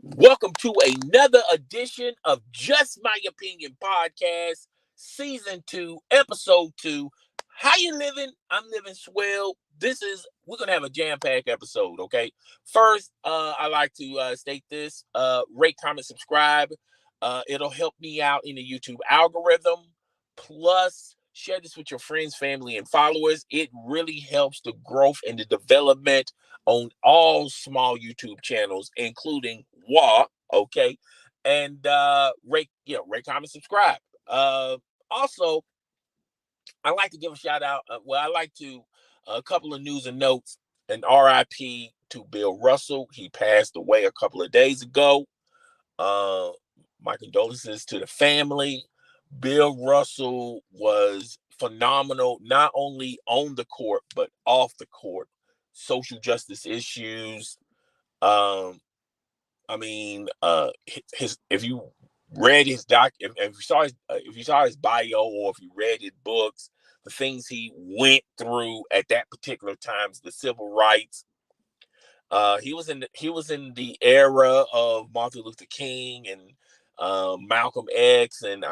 Welcome to another edition of Just My Opinion podcast, season 2, episode 2. How you living? I'm living swell. We're gonna have a jam-packed episode, okay? First, I like to state this: rate, comment, subscribe. It'll help me out in the YouTube algorithm. Plus, share this with your friends, family, and followers. It really helps the growth and the development on all small YouTube channels, including WA. Okay, and rate, comment, subscribe. Also, I like to give a shout out. I like to a couple of news and notes. An RIP to Bill Russell. He passed away a couple of days ago. Uh, my condolences to the family. Bill Russell was phenomenal, not only on the court but off the court. Social justice issues. Um, I mean, his if you read his if you saw his bio, or if you read his books, the things he went through at that particular times, the civil rights. He was in the era of Martin Luther King and Malcolm X, and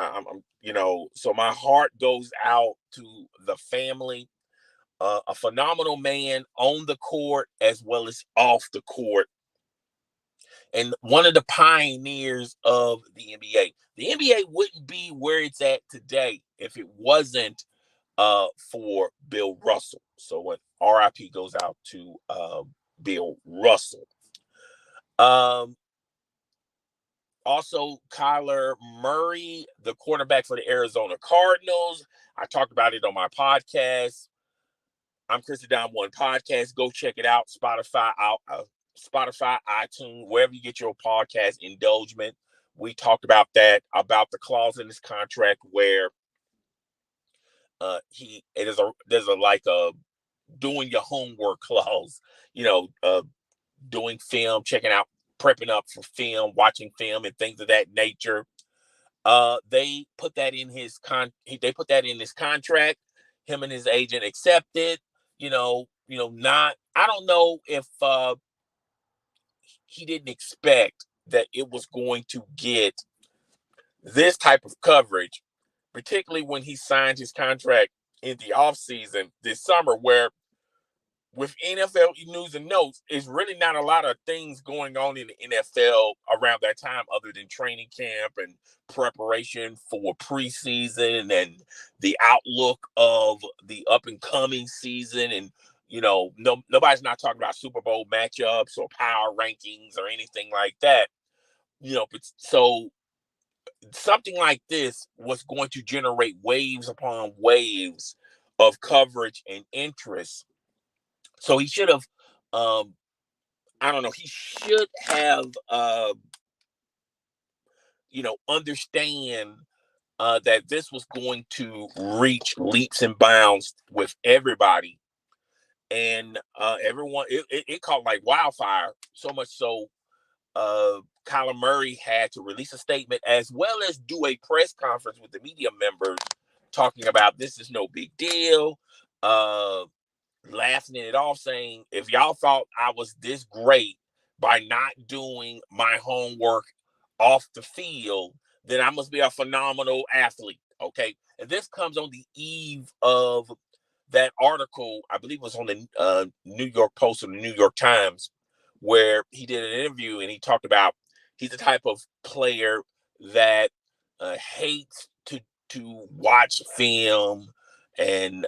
so my heart goes out to the family. A phenomenal man on the court as well as off the court, and one of the pioneers of the NBA. The NBA wouldn't be where it's at today if it wasn't for Bill Russell. So when RIP goes out to Bill Russell. Um, Also, Kyler Murray, the quarterback for the Arizona Cardinals. I talked about it on my podcast. I'm Chris the Down One Podcast. Go check it out. Spotify, iTunes, wherever you get your podcast indulgement. We talked about that, about the clause in this contract where there's a like a doing your homework clause, doing film, checking out, prepping up for film, watching film, and things of that nature. They put that in they put that in his contract. Him and his agent accepted. Not. I don't know if he didn't expect that it was going to get this type of coverage, particularly when he signed his contract in the offseason this summer, where with NFL news and notes, it's really not a lot of things going on in the NFL around that time other than training camp and preparation for preseason and the outlook of the up and coming season. And, nobody's not talking about Super Bowl matchups or power rankings or anything like that. But so something like this was going to generate waves upon waves of coverage and interest. So he should have, um, I don't know, he should have, understand that this was going to reach leaps and bounds with everybody. And everyone, it caught like wildfire, so much so Kyler Murray had to release a statement as well as do a press conference with the media members talking about this is no big deal. Uh, Laughing it off, saying, if y'all thought I was this great by not doing my homework off the field, then I must be a phenomenal athlete. Okay. And this comes on the eve of that article, I believe it was on the New York Post or the New York Times, where he did an interview and he talked about he's the type of player that hates to watch film, and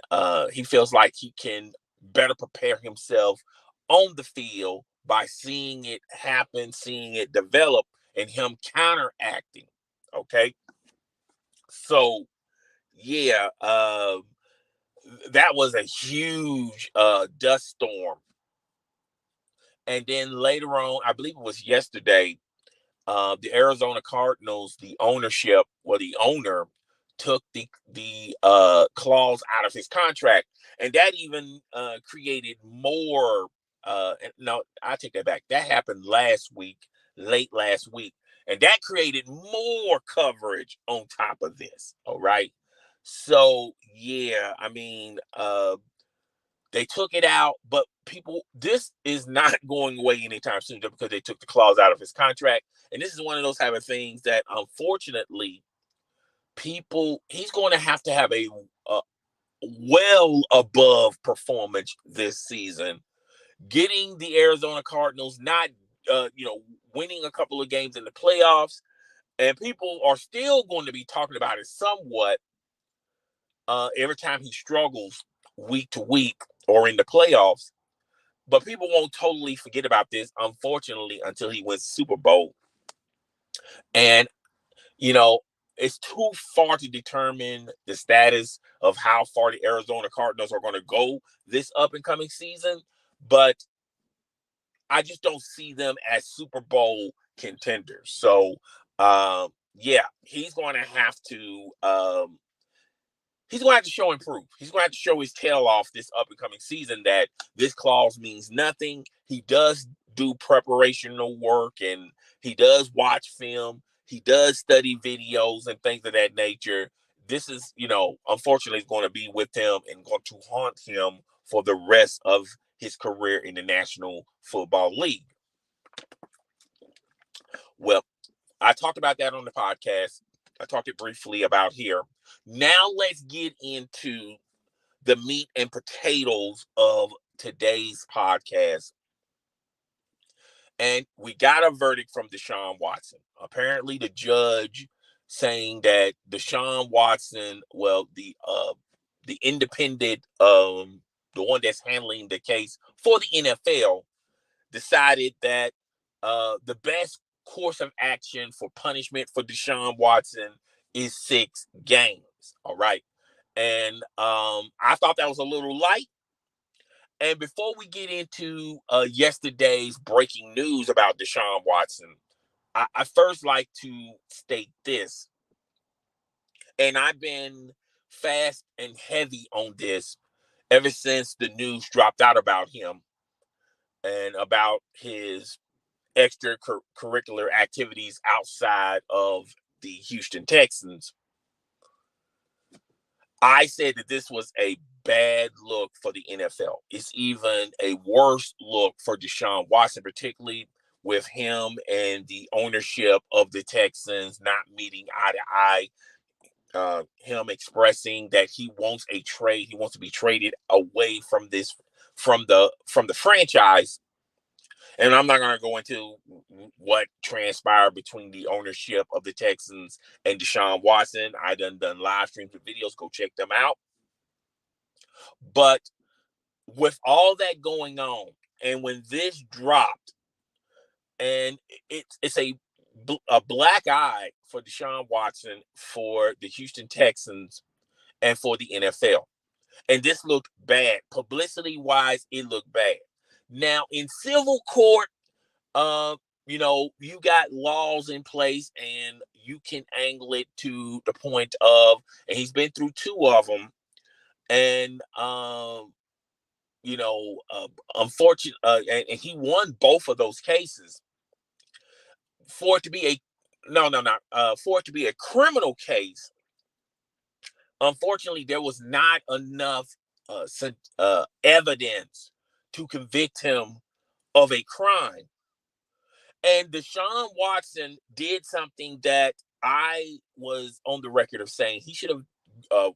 he feels like he can better prepare himself on the field by seeing it happen, seeing it develop, and him counteracting. Okay, so yeah, that was a huge dust storm. And then later on, I believe it was yesterday, the Arizona Cardinals, the owner took the clause out of his contract, and that even created more. No, I take that back. That happened last week, late last week, and that created more coverage on top of this. All right, so yeah, I mean, They took it out, but this is not going away anytime soon just because they took the clause out of his contract. And this is one of those type of things that, unfortunately, he's going to have a well above performance this season, getting the Arizona Cardinals not, winning a couple of games in the playoffs, and people are still going to be talking about it somewhat every time he struggles week to week or in the playoffs. But people won't totally forget about this, unfortunately, until he wins the Super Bowl. And, it's too far to determine the status of how far the Arizona Cardinals are going to go this up and coming season. But I just don't see them as Super Bowl contenders. So, yeah, he's going to have to. He's going to have to show improve. He's going to have to show his tail off this up and coming season that this clause means nothing. He does do preparational work, and he does watch film. He does study videos and things of that nature. This is, unfortunately, going to be with him and going to haunt him for the rest of his career in the National Football League. Well, I talked about that on the podcast. I talked it briefly about here. Now let's get into the meat and potatoes of today's podcast. And we got a verdict from Deshaun Watson. Apparently, the judge saying that Deshaun Watson, the independent, the one that's handling the case for the NFL, decided that the best course of action for punishment for Deshaun Watson is 6 games. All right. And I thought that was a little light. And before we get into yesterday's breaking news about Deshaun Watson, I first like to state this. And I've been fast and heavy on this ever since the news dropped out about him and about his extracurricular activities outside of the Houston Texans. I said that this was a bad look for the NFL. It's even a worse look for Deshaun Watson, particularly with him and the ownership of the Texans not meeting eye to eye. Him expressing that he wants a trade. He wants to be traded away from the franchise. And I'm not going to go into what transpired between the ownership of the Texans and Deshaun Watson. I done live streams with videos. Go check them out. But with all that going on, and when this dropped, and it's a black eye for Deshaun Watson, for the Houston Texans, and for the NFL. And this looked bad. Publicity-wise, it looked bad. Now, in civil court, you got laws in place, and you can angle it to the point of, and he's been through 2 of them, and unfortunate, and he won both of those cases. For it to be a criminal case, unfortunately, there was not enough evidence to convict him of a crime. And Deshaun Watson did something that I was on the record of saying he should have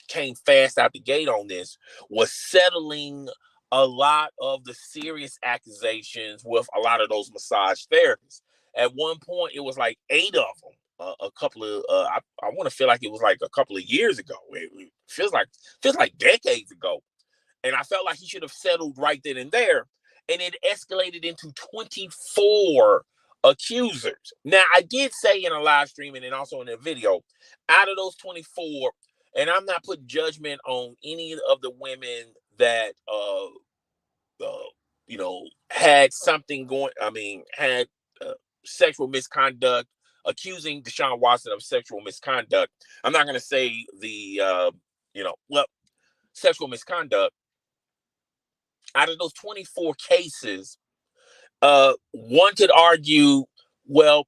came fast out the gate on this, was settling a lot of the serious accusations with a lot of those massage therapists. At one point, it was like 8 of them. A couple of, I want to feel like it was like a couple of years ago. It feels like decades ago. And I felt like he should have settled right then and there. And it escalated into 24 accusers. Now, I did say in a live stream and then also in a video, out of those 24, and I'm not putting judgment on any of the women that, had something going, had sexual misconduct, accusing Deshaun Watson of sexual misconduct. I'm not going to say sexual misconduct. Out of those 24 cases, one could argue, well,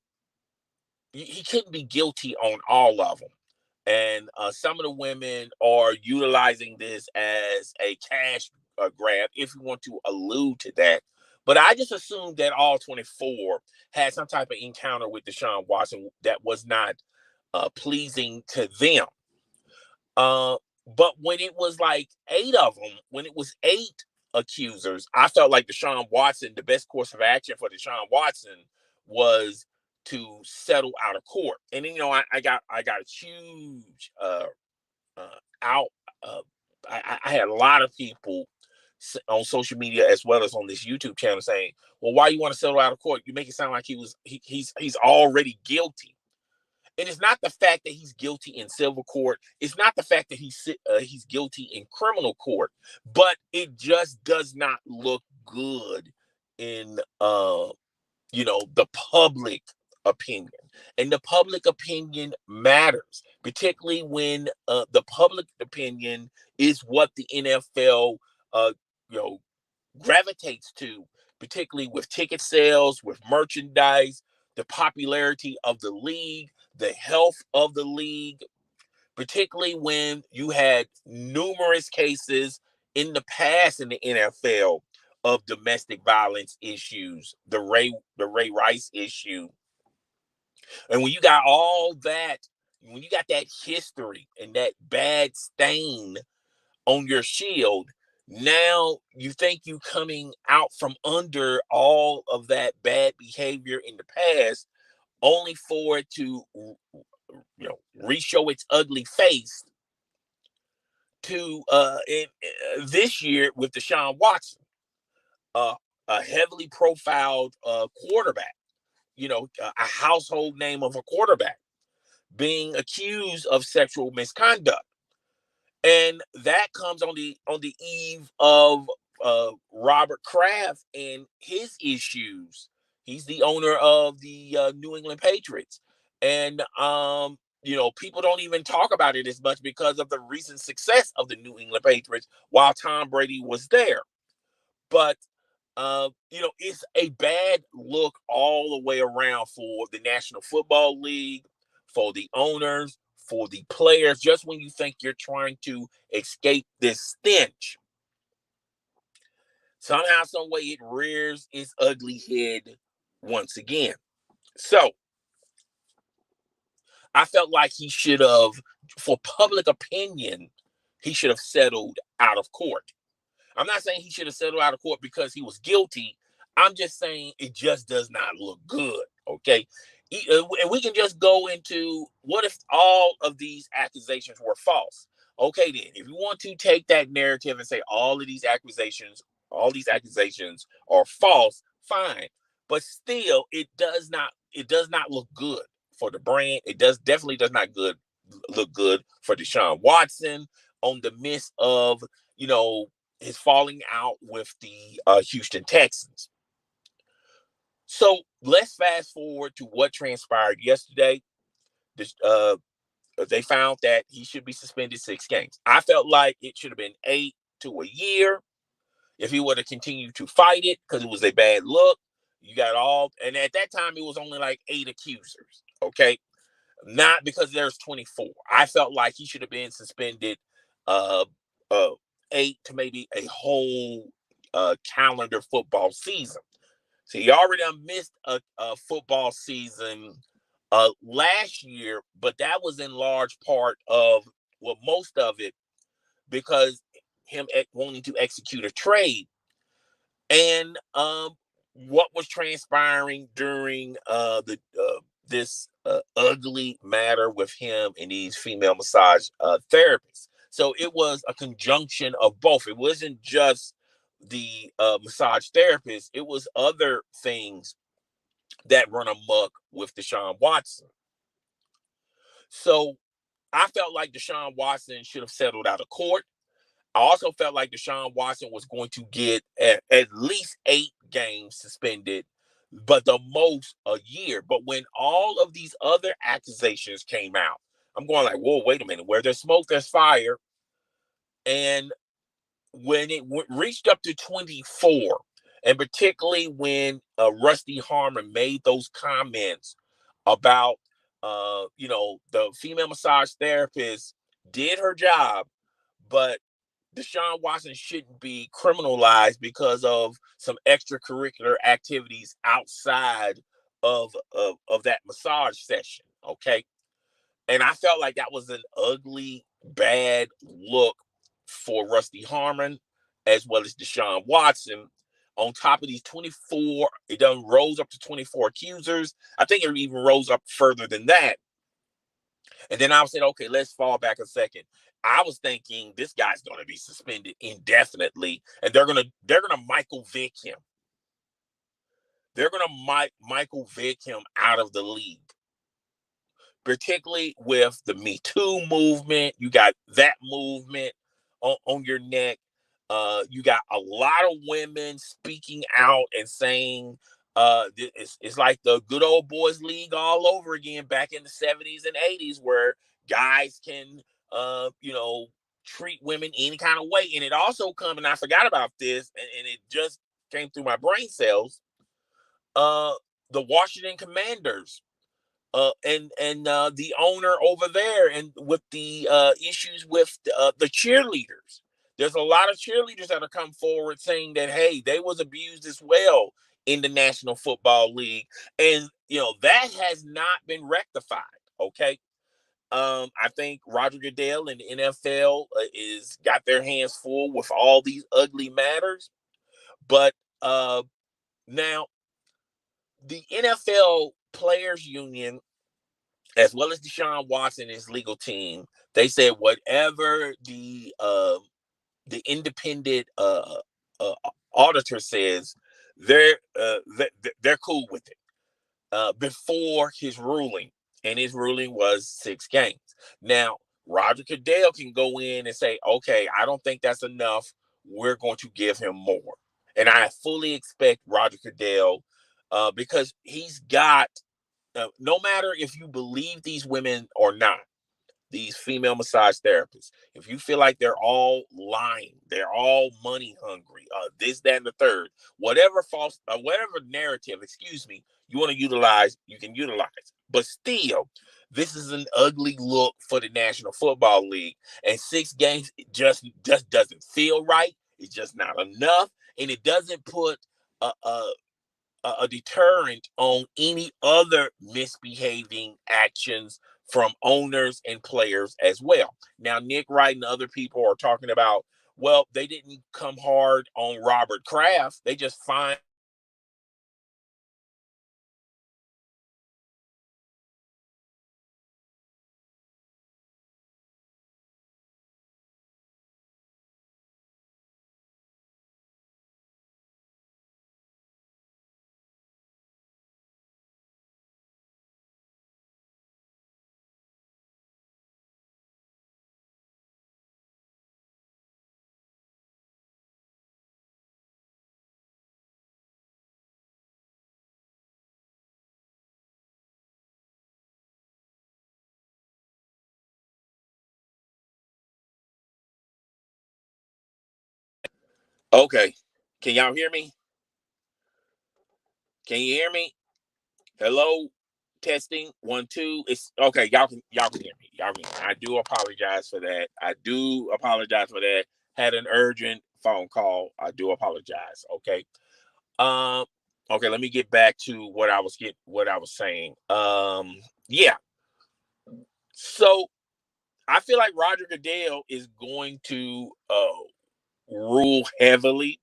he couldn't be guilty on all of them. And some of the women are utilizing this as a cash grab, if you want to allude to that. But I just assumed that all 24 had some type of encounter with Deshaun Watson that was not pleasing to them. Uh, but when it was like 8 of them, when it was 8 accusers, I felt like Deshaun Watson, the best course of action for Deshaun Watson was to settle out of court. And then, I got a huge uh, out. Uh, I had a lot of people on social media as well as on this YouTube channel saying, "Well, why you want to settle out of court? You make it sound like he's already guilty." And it's not the fact that he's guilty in civil court. It's not the fact that he's guilty in criminal court, but it just does not look good in the public opinion. And the public opinion matters, particularly when the public opinion is what the NFL uh, you know gravitates to, particularly with ticket sales, with merchandise, the popularity of the league, the health of the league, particularly when you had numerous cases in the past in the NFL of domestic violence issues, the Ray Rice issue. And when you got all that, when you got that history and that bad stain on your shield, now you think you coming out from under all of that bad behavior in the past, only for it to re-show its ugly face to this year with Deshaun Watson, uh, a heavily profiled quarterback, a household name of a quarterback being accused of sexual misconduct. And that comes on the eve of Robert Kraft and his issues. He's the owner of the New England Patriots, and people don't even talk about it as much because of the recent success of the New England Patriots while Tom Brady was there. But it's a bad look all the way around for the National Football League, for the owners, for the players. Just when you think you're trying to escape this stench, somehow, some way, it rears its ugly head once again. So I felt like he should have, for public opinion, he should have settled out of court. I'm not saying he should have settled out of court because he was guilty. I'm just saying it just does not look good. Okay. And we can just go into, what if all of these accusations were false? Okay, then, if you want to take that narrative and say all these accusations are false, fine. But still, it does not look good for the brand. Definitely does not look good for Deshaun Watson on the midst of, his falling out with the Houston Texans. So let's fast forward to what transpired yesterday. This, they found that he should be suspended 6 games. I felt like it should have been 8 to a year if he would have continued to fight it, because it was a bad look. You got and at that time it was only like 8 accusers. Okay, not because there's 24. I felt like he should have been suspended uh, uh, 8 to maybe a whole calendar football season. So he already missed a football season last year, but that was in large part of, well, most of it, because him wanting to execute a trade. And what was transpiring during the this ugly matter with him and these female massage therapists. So it was a conjunction of both. It wasn't just the massage therapist. It was other things that run amok with Deshaun Watson. So I felt like Deshaun Watson should have settled out of court. I also felt like Deshaun Watson was going to get at least 8 games suspended, but the most a year. But when all of these other accusations came out, I'm going like, whoa, wait a minute. Where there's smoke, there's fire. And when it reached up to 24, and particularly when Rusty Harmon made those comments about, the female massage therapist did her job, but Deshaun Watson shouldn't be criminalized because of some extracurricular activities outside of that massage session. Okay. And I felt like that was an ugly, bad look for Rusty Harmon as well as Deshaun Watson. On top of these 24, it done rose up to 24 accusers. I think it even rose up further than that. And then I said, okay, let's fall back a second. I was thinking this guy's going to be suspended indefinitely, and they're gonna Michael Vick him. They're gonna Michael Vick him out of the league, particularly with the Me Too movement. You got that movement on your neck. You got a lot of women speaking out and saying it's like the good old boys league all over again back in the 70s and 80s where guys can, treat women any kind of way. And it also come, and I forgot about this, and it just came through my brain cells. Uh, the Washington Commanders and the owner over there, and with the issues with the cheerleaders. There's a lot of cheerleaders that have come forward saying that hey, they was abused as well in the National Football League, and that has not been rectified. Okay, I think Roger Goodell and the NFL is got their hands full with all these ugly matters, but now the NFL Players Union as well as Deshaun Watson and his legal team, they said whatever the independent auditor says, they're they're cool with it. Before his ruling, and his ruling was 6 games. Now Roger Goodell can go in and say, okay, I don't think that's enough. We're going to give him more, and I fully expect Roger Goodell because he's got no matter if you believe these women or not, these female massage therapists, if you feel like they're all lying, they're all money hungry, this, that, and the third, whatever narrative, excuse me, you want to utilize, you can utilize. But still, this is an ugly look for the National Football League. And 6 games just doesn't feel right. It's just not enough. And it doesn't put a deterrent on any other misbehaving actions from owners and players as well. Now, Nick Wright and other people are talking about, well, they didn't come hard on Robert Kraft. They just find. Okay, can y'all hear me? Can you hear me? Hello, testing 1 2. It's okay. Y'all can hear me. Y'all can hear me. I do apologize for that. I do apologize for that. Had an urgent phone call. I do apologize. Okay. Um. Okay. Let me get back to what I was saying. Yeah. So I feel like Roger Goodell is going to rule heavily,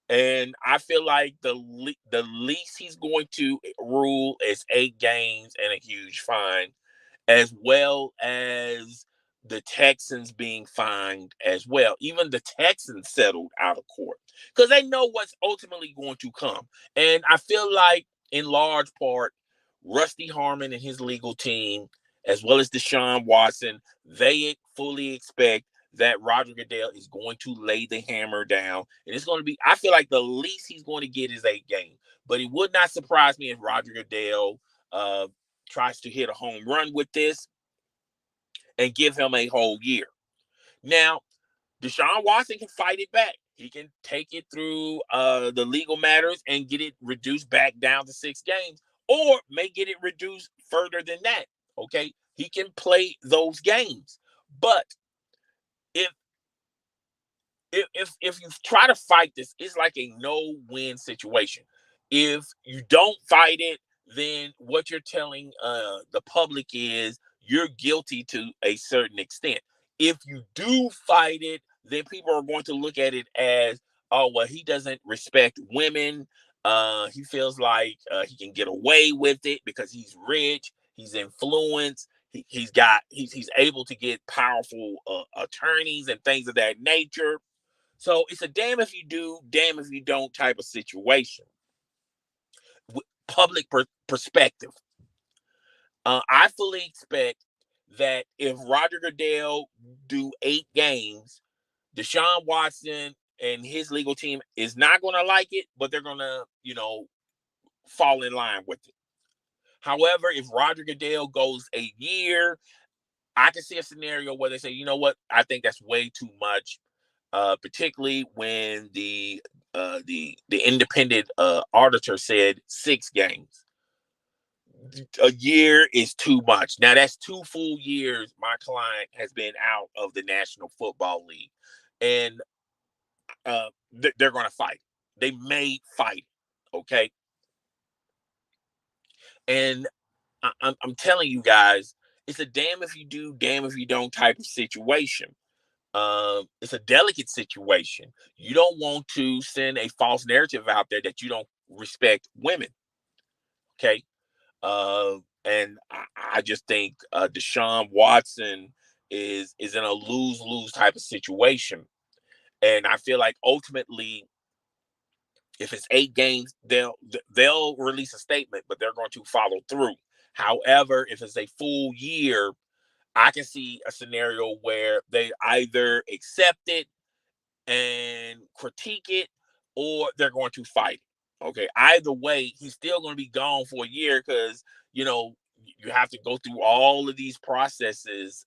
and I feel like the least he's going to rule is 8 games and a huge fine, as well as the Texans being fined as well. Even the Texans settled out of court because they know what's ultimately going to come. And I feel like, in large part, Rusty Harmon and his legal team, as well as Deshaun Watson, they fully expect that Roger Goodell is going to lay the hammer down. And it's going to be, I feel like the least he's going to get is 8 games. But it would not surprise me if Roger Goodell uh, tries to hit a home run with this and give him a whole year. Now, Deshaun Watson can fight it back. He can take it through the legal matters and get it reduced back down to 6 games, or may get it reduced further than that. Okay, he can play those games. But if if you try to fight this, it's like a no-win situation. If you don't fight it, then what you're telling the public is you're guilty to a certain extent. If you do fight it, then people are going to look at it as, oh well, he doesn't respect women. He feels like he can get away with it because he's rich, he's influenced, he's able to get powerful attorneys and things of that nature. So it's a damn if you do, damn if you don't type of situation. Public perspective. I fully expect that if Roger Goodell do 8 games, Deshaun Watson and his legal team is not going to like it, but they're going to, fall in line with it. However, if Roger Goodell goes a year, I can see a scenario where they say, you know what, I think that's way too much. Particularly when the independent auditor said 6 games. A year is too much. Now that's 2 full years my client has been out of the National Football League, and they're going to fight. They may fight, okay. And I'm telling you guys, it's a damn if you do, damn if you don't type of situation. It's a delicate situation. You don't want to send a false narrative out there that you don't respect women. Okay. And I just think Deshaun Watson is in a lose-lose type of situation. And I feel like ultimately, if it's 8 games, they'll release a statement, but they're going to follow through. However, if it's a full year, I can see a scenario where they either accept it and critique it, or they're going to fight it. Okay. Either way, he's still going to be gone for a year because, you have to go through all of these processes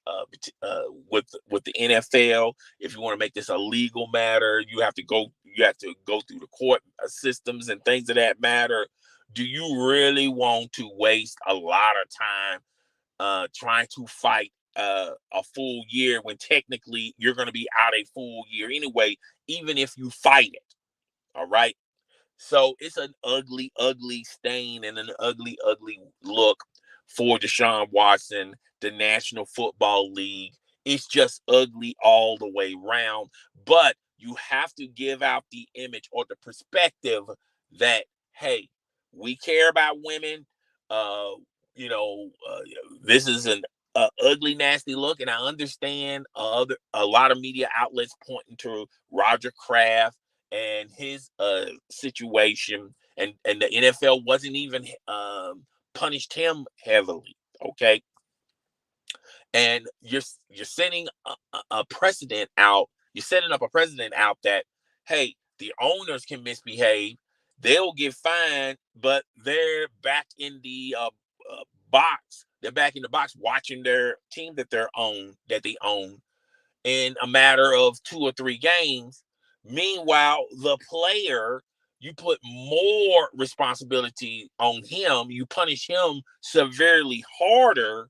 with the NFL. If you want to make this a legal matter, you have to go through the court systems and things of that matter. Do you really want to waste a lot of time trying to fight a full year when technically you're going to be out a full year anyway, even if you fight it? All right. So it's an ugly, ugly stain and an ugly, ugly look for Deshaun Watson, the National Football League. It's just ugly all the way around. But you have to give out the image or the perspective that, hey, we care about women. Uh, you know, uh, this is an ugly, nasty look, and I understand a lot of media outlets pointing to Roger Kraft and his situation, and the NFL wasn't even punished him heavily. Okay, and you're setting a precedent out. You're setting up a precedent out that, hey, the owners can misbehave, they'll get fined, but they're back in the box. They're back in the box watching their team that they own in a matter of 2 or 3 games. Meanwhile, the player, you put more responsibility on him. You punish him severely harder,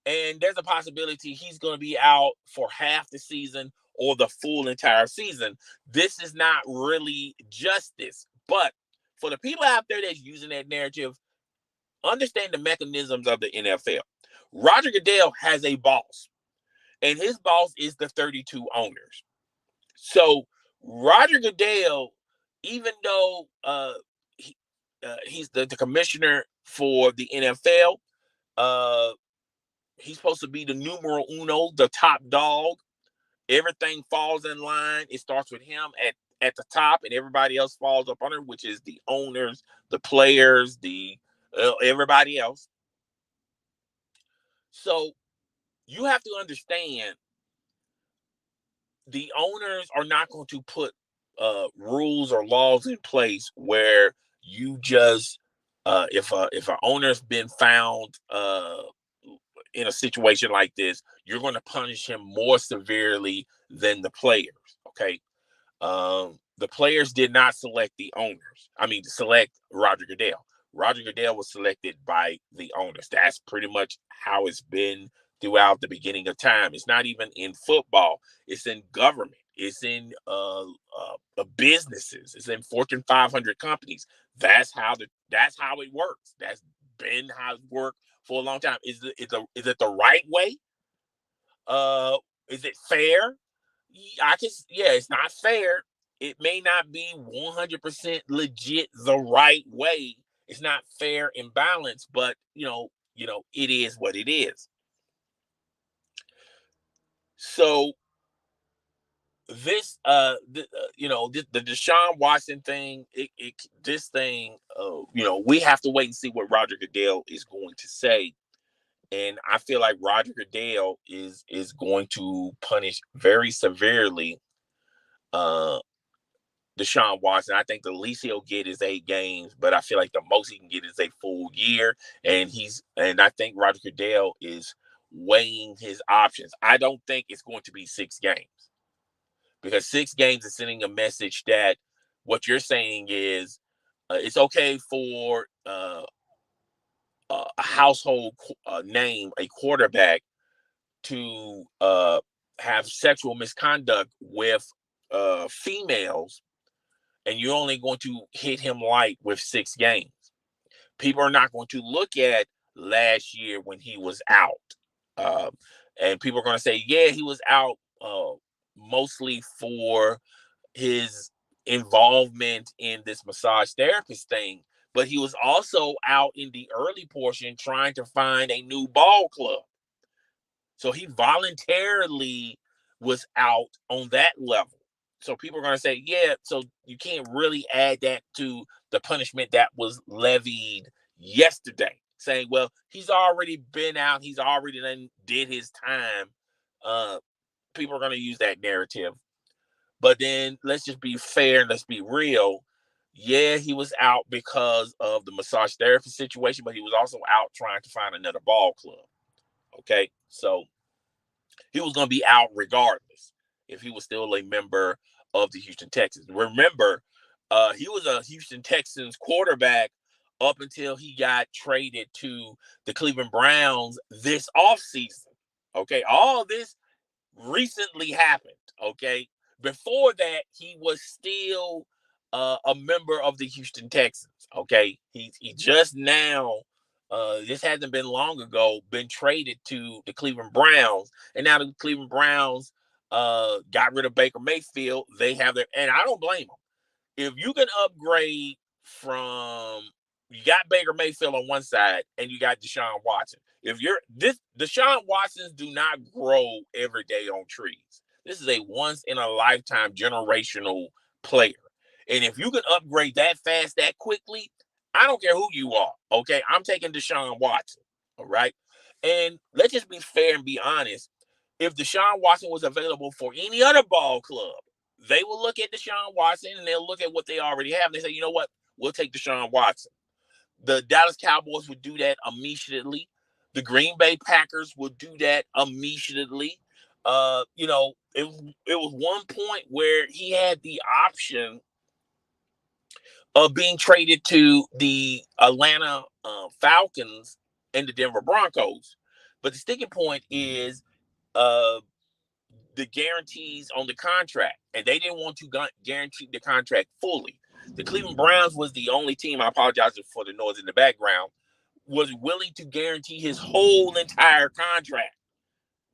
and there's a possibility he's going to be out for half the season or the full entire season. This is not really justice, but for the people out there that's using that narrative, understand the mechanisms of the NFL. Roger Goodell has a boss, and his boss is the 32 owners. So Roger Goodell, even though he's the commissioner for the NFL, uh, he's supposed to be the numero uno, the top dog. Everything falls in line. It starts with him at the top, and everybody else falls up under, which is the owners, the players, the everybody else. So you have to understand the owners are not going to put rules or laws in place where you just if an owner's been found in a situation like this, you're going to punish him more severely than the players. Okay, the players did not select the owners. I mean, select Roger Goodell. Roger Goodell was selected by the owners. That's pretty much how it's been throughout the beginning of time. It's not even in football. It's in government. It's in businesses. It's in Fortune 500 companies. That's how it works. That's been how it worked for a long time. Is it the right way? Is it fair? Yeah, it's not fair. It may not be 100% legit the right way. It's not fair and balanced, but it is what it is. So the Deshaun Watson thing, we have to wait and see what Roger Goodell is going to say. And I feel like Roger Goodell is going to punish very severely uh Deshaun Watson. I think the least he'll get is 8 games, but I feel like the most he can get is a full year. And I think Roger Goodell is weighing his options. I don't think it's going to be 6 games, because 6 games is sending a message that what you're saying is it's okay for a household name, a quarterback, to have sexual misconduct with females, and you're only going to hit him light with 6 games. People are not going to look at last year when he was out. Uh, and people are going to say, yeah, he was out mostly for his involvement in this massage therapist thing, but he was also out in the early portion trying to find a new ball club. So he voluntarily was out on that level. So people are going to say, yeah, so you can't really add that to the punishment that was levied yesterday, saying, well, he's already been out, he's already did his time. People are going to use that narrative. But then let's just be fair and let's be real. Yeah, he was out because of the massage therapy situation, but he was also out trying to find another ball club. Okay, so he was going to be out regardless if he was still a member of the Houston Texans. Remember, he was a Houston Texans quarterback up until he got traded to the Cleveland Browns this offseason. Okay, all this recently happened. Okay, before that, he was still a member of the Houston Texans. Okay, he just now, this hasn't been long ago, been traded to the Cleveland Browns, and now the Cleveland Browns got rid of Baker Mayfield. They have and I don't blame them. If you can upgrade from, you got Baker Mayfield on one side and you got Deshaun Watson. If you're this, Deshaun Watsons do not grow every day on trees. This is a once in a lifetime generational player. And if you can upgrade that fast, that quickly, I don't care who you are. Okay. I'm taking Deshaun Watson. All right. And let's just be fair and be honest. If Deshaun Watson was available for any other ball club, they will look at Deshaun Watson and they'll look at what they already have. And they say, you know what? We'll take Deshaun Watson. The Dallas Cowboys would do that immediately. The Green Bay Packers would do that immediately. It was one point where he had the option of being traded to the Atlanta Falcons and the Denver Broncos. But the sticking point is the guarantees on the contract, and they didn't want to guarantee the contract fully. The Cleveland Browns was the only team, I apologize for the noise in the background, was willing to guarantee his whole entire contract.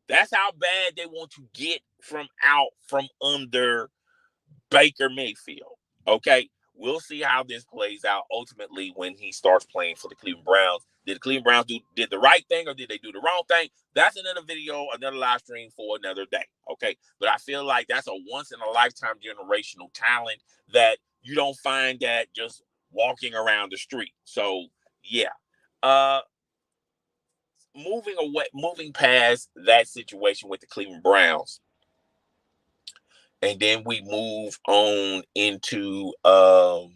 That's how bad they want to get from under Baker Mayfield. Okay, we'll see how this plays out ultimately when he starts playing for the Cleveland Browns. Did the Cleveland Browns did the right thing, or did they do the wrong thing? That's another video, another live stream for another day. Okay, but I feel like that's a once in a lifetime generational talent that you don't find that just walking around the street. So yeah, moving past that situation with the Cleveland Browns. And then we move on into other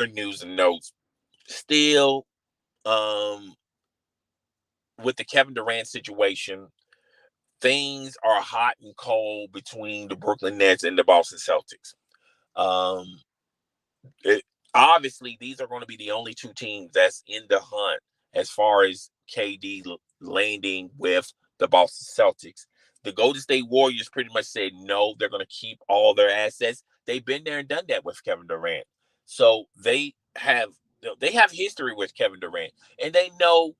news and notes. Still, with the Kevin Durant situation, things are hot and cold between the Brooklyn Nets and the Boston Celtics. Obviously, these are going to be the only two teams that's in the hunt as far as KD landing with the Boston Celtics. The Golden State Warriors pretty much said no, they're going to keep all their assets. They've been there and done that with Kevin Durant. So they have history with Kevin Durant, and they know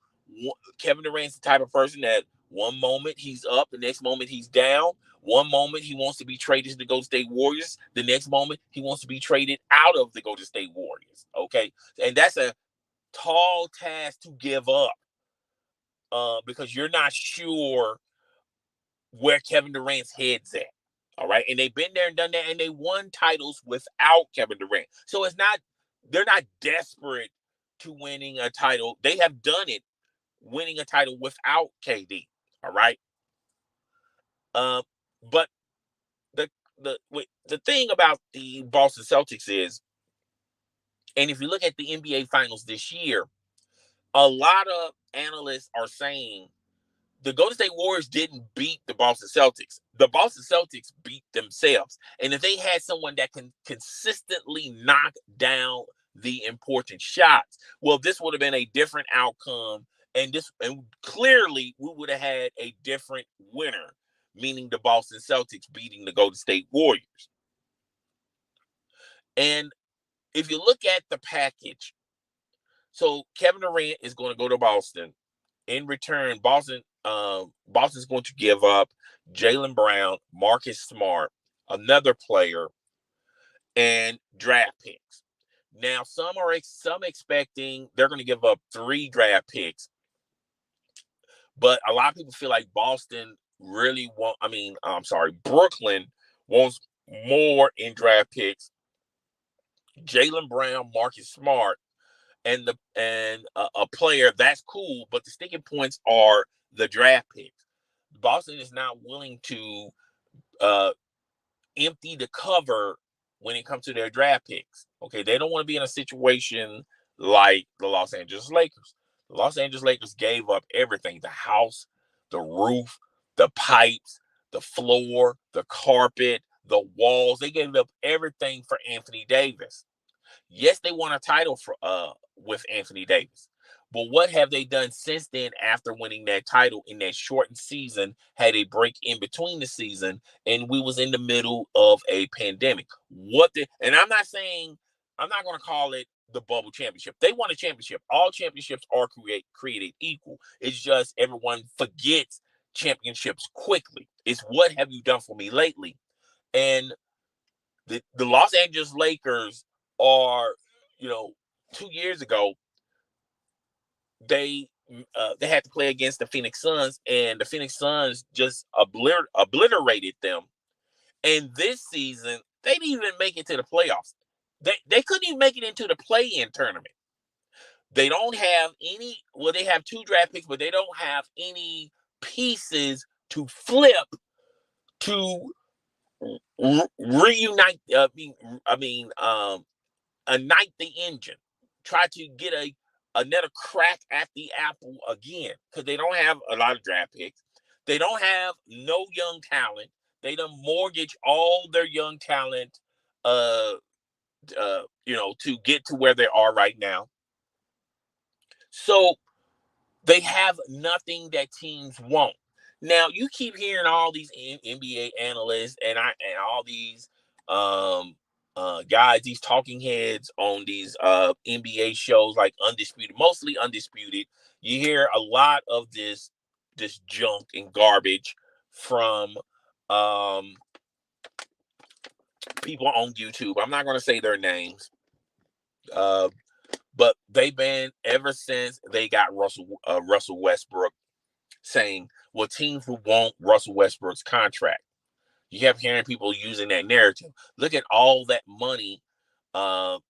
Kevin Durant's the type of person that one moment he's up, the next moment he's down. One moment he wants to be traded to the Golden State Warriors, the next moment he wants to be traded out of the Golden State Warriors. Okay, and that's a tall task to give up because you're not sure where Kevin Durant's head's at. All right. And they've been there and done that, and they won titles without Kevin Durant. So they're not desperate to winning a title. They have done it winning a title without KD. All right. But the the thing about the Boston Celtics is, and if you look at the NBA Finals this year, a lot of analysts are saying the Golden State Warriors didn't beat the Boston Celtics. The Boston Celtics beat themselves. And if they had someone that can consistently knock down the important shots, well, this would have been a different outcome. And clearly we would have had a different winner, meaning the Boston Celtics beating the Golden State Warriors. And if you look at the package, so Kevin Durant is going to go to Boston. In return, Boston's going to give up Jaylen Brown, Marcus Smart, another player, and draft picks. Now, some expecting they're going to give up 3 draft picks, but a lot of people feel like Brooklyn wants more in draft picks. Jaylen Brown, Marcus Smart, and a player, that's cool, but the sticking points are the draft picks. Boston is not willing to empty the cover when it comes to their draft picks. Okay, they don't want to be in a situation like the Los Angeles Lakers. The Los Angeles Lakers gave up everything: the house, the roof, the pipes, the floor, the carpet, the walls. They gave up everything for Anthony Davis. Yes, they won a title with Anthony Davis. But what have they done since then after winning that title in that shortened season? Had a break in between the season, and we was in the middle of a pandemic. And I'm not going to call it the bubble championship. They won a championship. All championships are created equal. It's just everyone forgets championships quickly. It's what have you done for me lately? And the Los Angeles Lakers are, 2 years ago, they had to play against the Phoenix Suns, and the Phoenix Suns just obliterated them. And this season, they didn't even make it to the playoffs. They couldn't even make it into the play-in tournament. They don't have any. Well, they have 2 draft picks, but they don't have any pieces to flip to reunite. Ignite the engine. Try to get another crack at the apple again, because they don't have a lot of draft picks. They don't have no young talent. They don't mortgage all their young talent, to get to where they are right now. So they have nothing that teams want. Now you keep hearing all these NBA analysts and all these guys, these talking heads on these NBA shows like Undisputed, mostly Undisputed. You hear a lot of this junk and garbage from people on YouTube. I'm not going to say their names, but they've been, ever since they got Russell Westbrook, saying, well, teams will want Russell Westbrook's contract. You have hearing people using that narrative. Look at all that money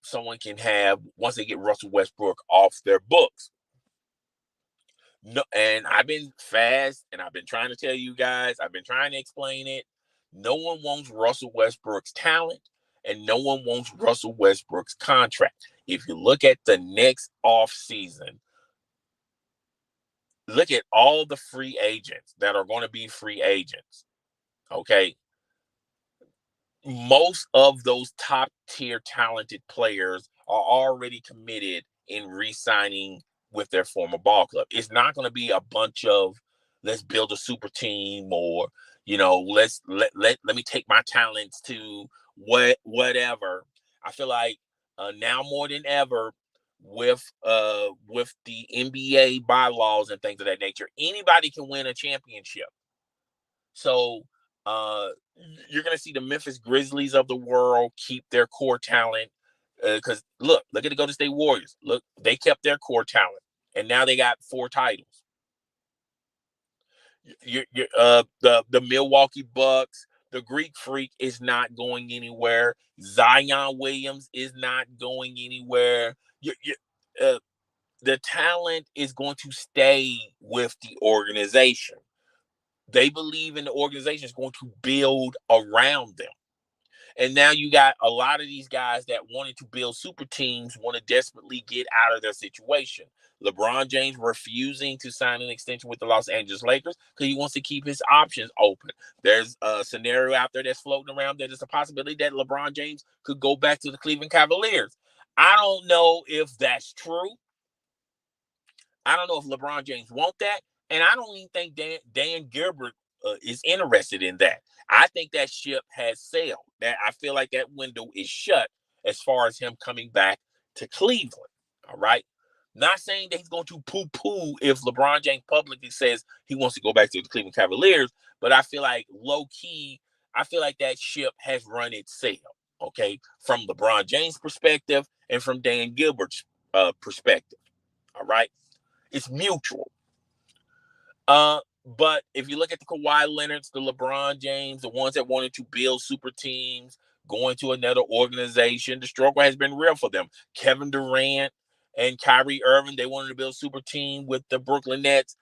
someone can have once they get Russell Westbrook off their books. No, and I've been fast, and I've been trying to tell you guys, I've been trying to explain it. No one wants Russell Westbrook's talent, and no one wants Russell Westbrook's contract. If you look at the next off season, look at all the free agents that are going to be free agents. Okay. Most of those top tier talented players are already committed in re-signing with their former ball club. It's not going to be a bunch of let's build a super team, or let me take my talents to whatever. I feel like now more than ever, with the NBA bylaws and things of that nature, anybody can win a championship. So uh, you're going to see the Memphis Grizzlies of the world keep their core talent, because look at the Golden State Warriors. Look, they kept their core talent, and now they got 4 titles. The Milwaukee Bucks, the Greek Freak is not going anywhere. Zion Williams is not going anywhere. The talent is going to stay with the organization. They believe in the organization is going to build around them. And now you got a lot of these guys that wanted to build super teams want to desperately get out of their situation. LeBron James refusing to sign an extension with the Los Angeles Lakers because he wants to keep his options open. There's a scenario out there that's floating around that there's a possibility that LeBron James could go back to the Cleveland Cavaliers. I don't know if that's true. I don't know if LeBron James want that. And I don't even think Dan Gilbert is interested in that. I think that ship has sailed. That I feel like that window is shut as far as him coming back to Cleveland. All right. Not saying that he's going to poo-poo if LeBron James publicly says he wants to go back to the Cleveland Cavaliers, but I feel like low-key, I feel like that ship has run its sail, okay, from LeBron James' perspective and from Dan Gilbert's perspective. All right. It's mutual. But if you look at the Kawhi Leonards, the LeBron James, the ones that wanted to build super teams, going to another organization, the struggle has been real for them. Kevin Durant and Kyrie Irving, they wanted to build a super team with the Brooklyn Nets.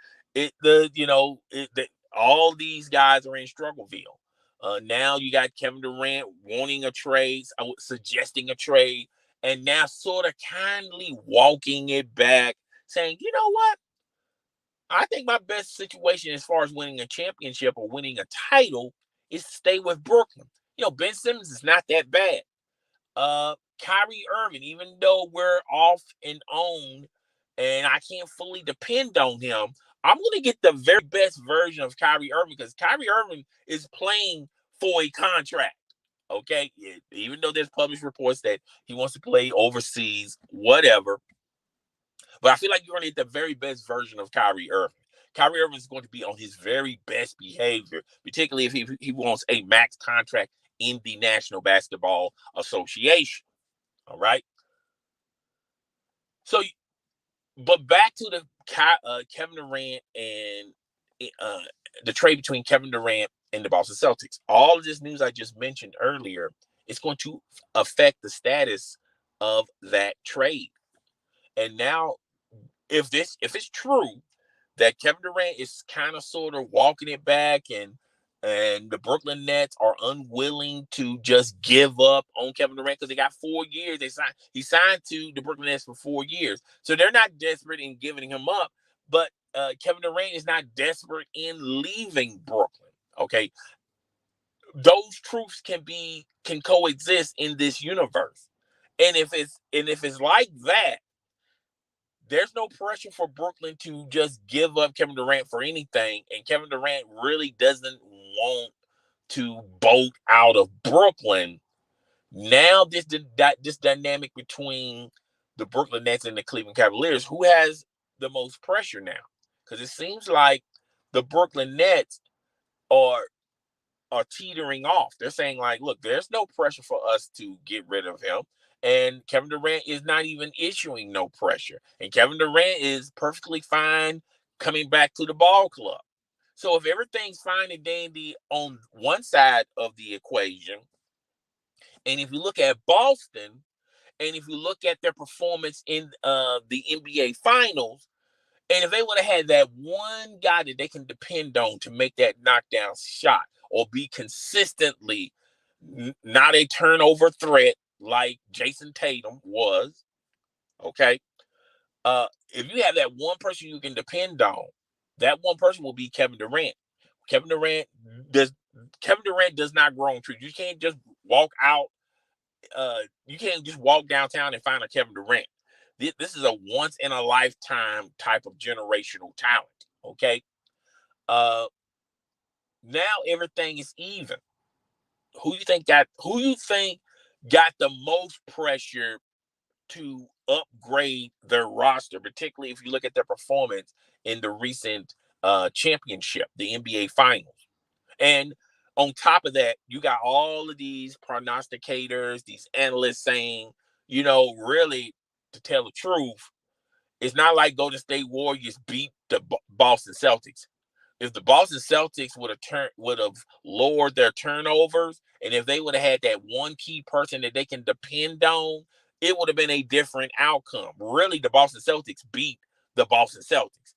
All these guys are in Struggleville. Now you got Kevin Durant wanting a trade, suggesting a trade, and now sort of kindly walking it back, saying, you know what? I think my best situation as far as winning a championship or winning a title is to stay with Brooklyn. Ben Simmons is not that bad. Kyrie Irving, even though we're off and on and I can't fully depend on him, I'm going to get the very best version of Kyrie Irving because Kyrie Irving is playing for a contract. Okay, even though there's published reports that he wants to play overseas, whatever. But I feel like you're going to get the very best version of Kyrie Irving. Kyrie Irving is going to be on his very best behavior, particularly if he wants a max contract in the National Basketball Association. All right. So, but back to the Kevin Durant and the trade between Kevin Durant and the Boston Celtics. All of this news I just mentioned earlier is going to affect the status of that trade. And now, if it's true that Kevin Durant is kind of sort of walking it back and the Brooklyn Nets are unwilling to just give up on Kevin Durant because they got 4 years. He signed to the Brooklyn Nets for 4 years. So they're not desperate in giving him up, but Kevin Durant is not desperate in leaving Brooklyn. Okay. Those truths can coexist in this universe. And if it's like that, there's no pressure for Brooklyn to just give up Kevin Durant for anything. And Kevin Durant really doesn't want to bolt out of Brooklyn. Now this dynamic between the Brooklyn Nets and the Cleveland Cavaliers, who has the most pressure now? Because it seems like the Brooklyn Nets are teetering off. They're saying like, look, there's no pressure for us to get rid of him. And Kevin Durant is not even issuing no pressure. And Kevin Durant is perfectly fine coming back to the ball club. So if everything's fine and dandy on one side of the equation, and if you look at Boston, and if you look at their performance in the NBA Finals, and if they would have had that one guy that they can depend on to make that knockdown shot or be consistently not a turnover threat like Jason Tatum was, okay? If you have that one person you can depend on, that one person will be Kevin Durant. Kevin Durant does not grow on trees. You can't just walk out. You can't just walk downtown and find a Kevin Durant. This is a once in a lifetime type of generational talent. Okay. Uh, Now everything is even. Who you think got the most pressure to upgrade their roster, particularly if you look at their performance in the recent championship, the NBA Finals. And on top of that, you got all of these prognosticators, these analysts saying, really, to tell the truth, it's not like Golden State Warriors beat the Boston Celtics. If the Boston Celtics would have lowered their turnovers, and if they would have had that one key person that they can depend on, it would have been a different outcome. Really, the Boston Celtics beat the Boston Celtics.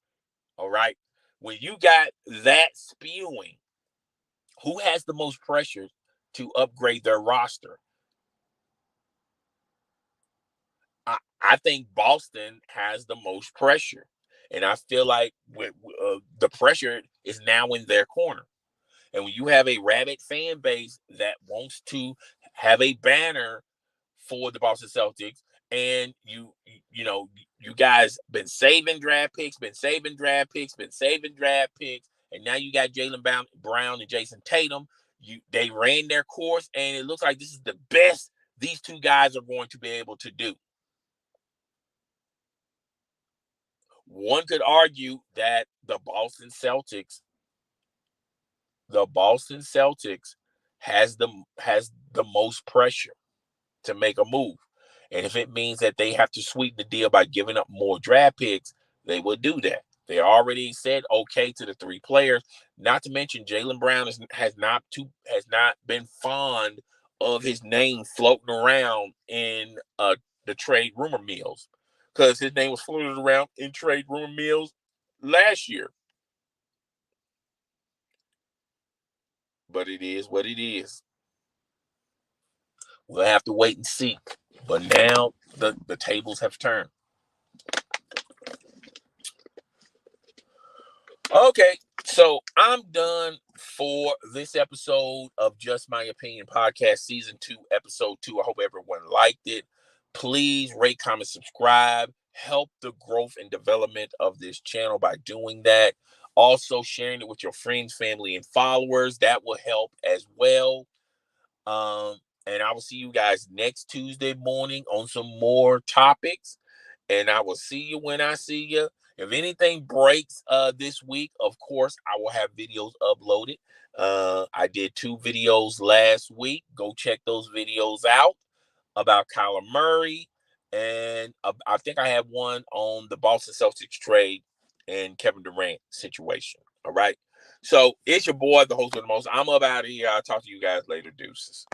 All right. When you got that spewing, who has the most pressure to upgrade their roster? I think Boston has the most pressure. And I feel like the pressure is now in their corner. And when you have a rabid fan base that wants to have a banner for the Boston Celtics, and you guys been saving draft picks, and now you got Jaylen Brown and Jason Tatum. They ran their course, and it looks like this is the best these two guys are going to be able to do. One could argue that the Boston Celtics has the most pressure to make a move. And if it means that they have to sweeten the deal by giving up more draft picks, they will do that. They already said okay to the three players. Not to mention Jaylen Brown has not been fond of his name floating around in the trade rumor mills, because his name was floated around in trade rumor mills last year. But it is what it is. We'll have to wait and see. But now the tables have turned. Okay, so I'm done for this episode of Just My Opinion Podcast, Season 2, Episode 2. I hope everyone liked it. Please rate, comment, subscribe. Help the growth and development of this channel by doing that. Also, sharing it with your friends, family, and followers. That will help as well. And I will see you guys next Tuesday morning on some more topics. And I will see you when I see you. If anything breaks this week, of course, I will have videos uploaded. I did 2 videos last week. Go check those videos out about Kyler Murray. And I think I have one on the Boston Celtics trade and Kevin Durant situation. All right. So it's your boy, the host of the most. I'm up out of here. I'll talk to you guys later. Deuces.